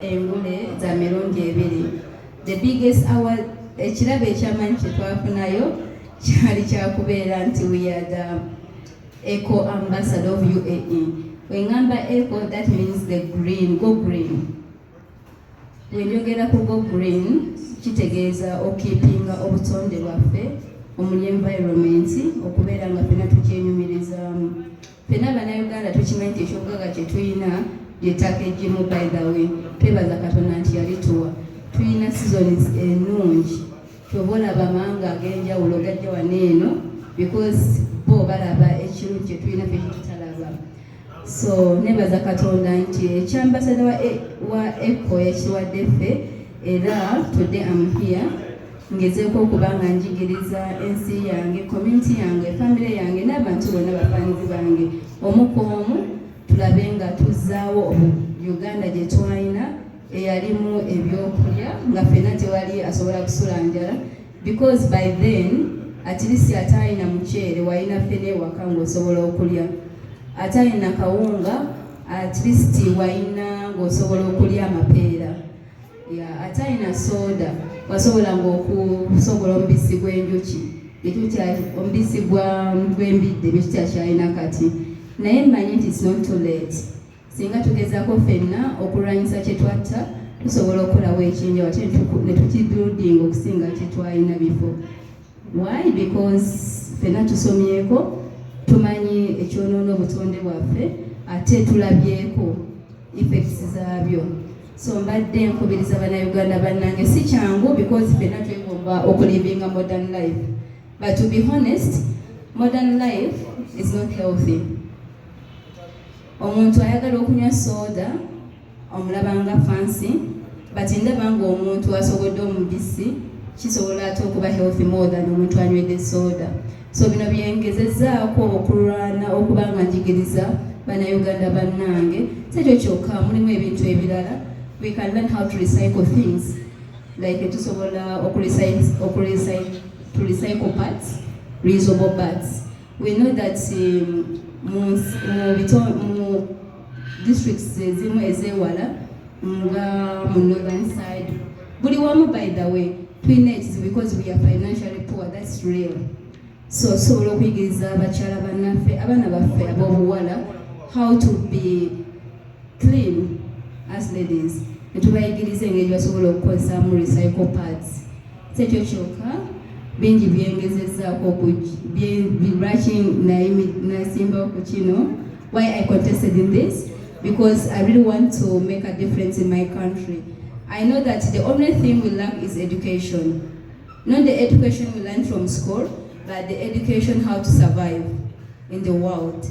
engule za mirundi ebiri. The biggest award ekirabo ekyamanyi kye twafunayo kyali kyakubeera nti we are the Eco Ambassador of UAE. Wengamba Eco, that means the green, go green. Wenjogera ku go green kitegeeza okipinga obutonde bwaffe omuli environment okubeera nga ffenna tukyenyumirizaamu. Ffenna Bannayuganda tukimanyi nti ekyobugagga kye tulina ly'ettaka eggimu. By the way, twebaza Katonda nti yalituwa. Tulina seasons ennungi kyoba olaba amawanga ag'enjawulo gajja wano eno because bo balaba ekirungi kye tulina ffe tutalaba. So nebaza Katonda nti ekyambasada wa Eco yakiwadde ffe, era today I'm here ngezeeko okuba nga njigiriza ensi yange, community yange, family yange n'abantu bonna bafanzi bange omu ku omu tulabe nga tuzzaawo Uganda gye twalina eyalimu ebyokulya nga ffenna tewali asobola kusula njala, because by then at least ate alina muceere walina ffene ewaka ng'osobola okulya, ate alina kawunga at least walina ng'osobola okulya amapeera, ate alina soda wasobola ng'okusobola omubisi gw'enjuki omubisi gw'embidde bye tutyakyalina kati. Naye mmanyi nti it's not too late. Singa tugezaako ffenna okulwanyisa kye twatta tusobola okukolawo ekinja ate ne tukibuilding okusinga kye twalina bifo. Why? Because ffenna tusomyeko, tumanyi ekyonoona obutonde bwaffe, ate tulabyeko effects zaabyo. So mbadde nkubiriza Bannayuganda bannange, si kyangu because ffenna twegomba okulivinga modern life, but to be honest, modern life is not healthy. Omuntu ayagala okunywa soda omulaba nga fancy, but ndaba nga omuntu asobodde omubisi kisobola ate okuba healthy more than omuntu anywedde soda. So bino byengezezzaako okulwana okuba nga njigiriza Bannayuganda bannange. Si ekyo kyokka, mulimu ebintu ebirala. We can learn how to recycle things, like tusobola to recycle parts, reusable parts. We know that mu districts ezimu ezewala nga mu northern side buli wamu, by the way, twine ekizibu because we are financially poor, that's real. So sobola okuyigiriza abakyala bannaffe, abaana baffe ab'obuwala how to be clean as ladies, netubayigiriza engeri basobola okukozesaamu recycle parts. Si ekyo kyokka, bingi byengezezzaako lwaki nasimbawo ku kino. Why I contested in this? Because I really want to make a difference in my country. I know that the only thing we lack is education. Not the education we learn from school, but the education how to survive in the world.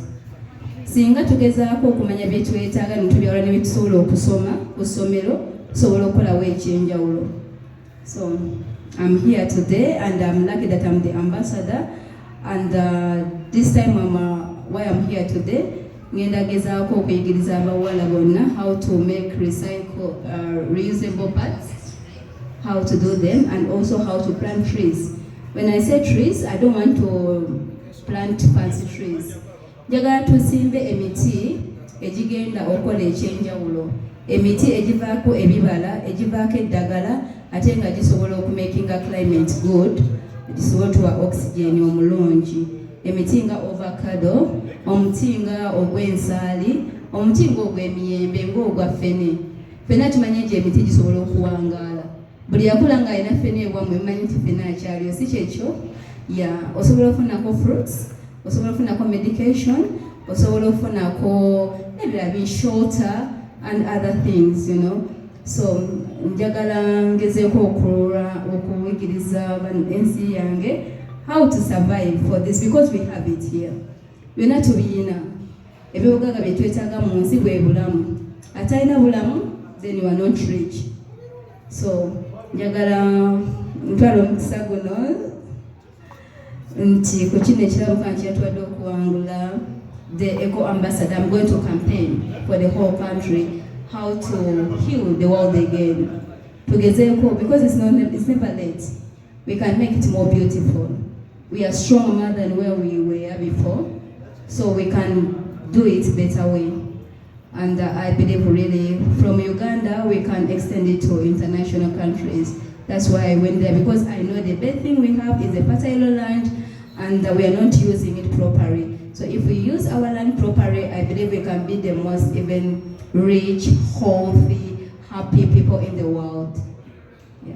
Singa tugezaako okumanya bye twetaaga ne tubyawula ne bye tusobola okusoma ku ssomero, tusobola okukolawo ekyenjawulo. So I'm here today and I'm lucky that I'm the ambassador, and this time why I'm here today, ngenda gezaako okuyigiriza abawala bonna how to make reusable parts, how to do them, and also how to plant trees. When I say trees, I don't want to plant fancy trees. Njagala tusimbe emiti egigenda okukola ekyenjawulo, emiti egivaako ebibala, egivaako eddagala, ate nga gisobola okumakinga climate good, gisobola tuwa oxygen omulungi. Emiti nga ovacado, omuti nga ogw'ensaali, omuti nga ogw'emiyembe, ng'ogwa ffene. Ffenna tumanyi nti emiti gisobola okuwangaala. Buli yakula nga alina ffene ewammwe mmanyi nti ffenna akyaliyo, si kyekyo? Osobola okufunako fruits, osobola okufunako medication, osobola okufunako ebirala shelter and other things, you know. So njagala ngezeeko okuyigiriza ensi yange how to survive for this, because we have it here. Byonna tubiyina. Ebyobugagga bye twetaaga mu nsi bwe bulamu. Atalina bulamu, then you are not rich. So njagala ntwala omukisa guno nti ku kino ekirabuka nti yatuwadde okuwangula the Eco Ambassador. I'm going to campaign for the whole country how to heal the world again. Tugezeeko, because it's never late. We can make it more beautiful. We are stronger than where we were before, so we can do it better way. And I believe really from Uganda we can extend it to international countries. That's why I went there, because I know the best thing we have is a fertile land, and we are not using it properly. So if we use our land properly, I believe we can be the most even rich, healthy, happy people in the world. Yeah.